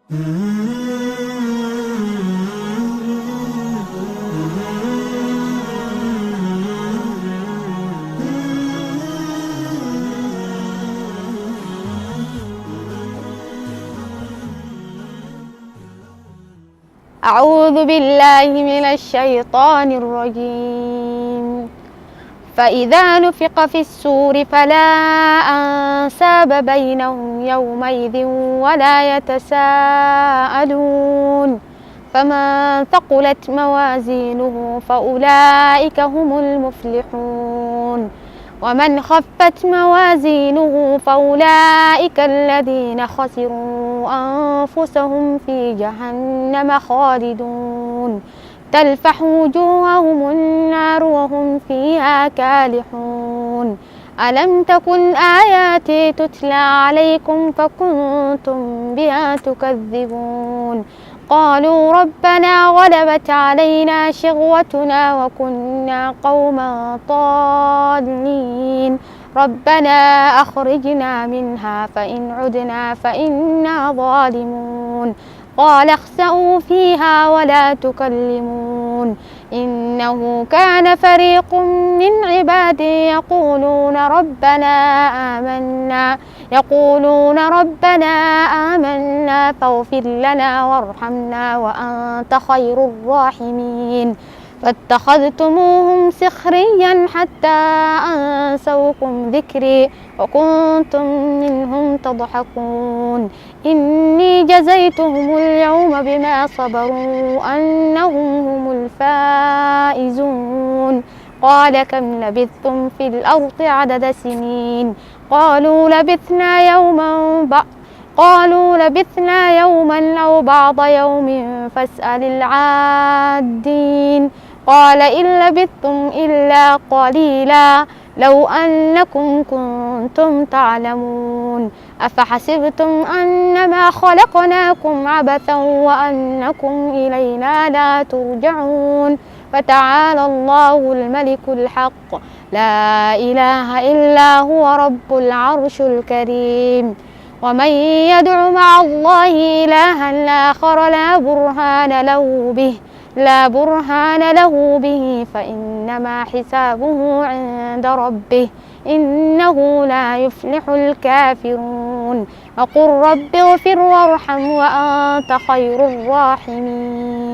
أعوذ بالله من الشيطان الرجيم. فإذا نفخ في الصور فلا أنساب بينهم يومئذ ولا يتساءلون. فمن ثقلت موازينه فأولئك هم المفلحون. ومن خفت موازينه فأولئك الذين خسروا أنفسهم في جهنم خالدون. تلفح وجوههم النار وهم فيها كالحون. ألم تكن آياتي تتلى عليكم فكنتم بها تكذبون. قالوا ربنا غلبت علينا شقوتنا وكنا قوما ضالين. ربنا أخرجنا منها فإن عدنا فإنا ظالمون. قال اخسئوا فيها ولا تكلمون إنه كان فريق من عبادي يقولون ربنا آمنا فاغفر لنا وارحمنا وأنت خير الراحمين. فاتخذتموهم سخريا حتى أنسوكم ذكري وكنتم منهم تضحكون. إني جزيتهم اليوم بما صبروا أنهم هم الفائزون. قال كم لبثتم في الأرض عدد سنين؟ قالوا لبثنا يوما أو بعض يوم فاسأل العادين. قال إن لبثتم إلا قليلا لو أنكم كنتم تعلمون. أفحسبتم أنما خلقناكم عبثا وأنكم إلينا لا ترجعون. فتعالى الله الملك الحق لا إله إلا هو رب العرش الكريم. ومن يدع مع الله إلها آخر لا برهان له به فإنما حسابه عند ربه إنه لا يفلح الكافرون. وقل رب اغفر وارحم وأنت خير الراحمين.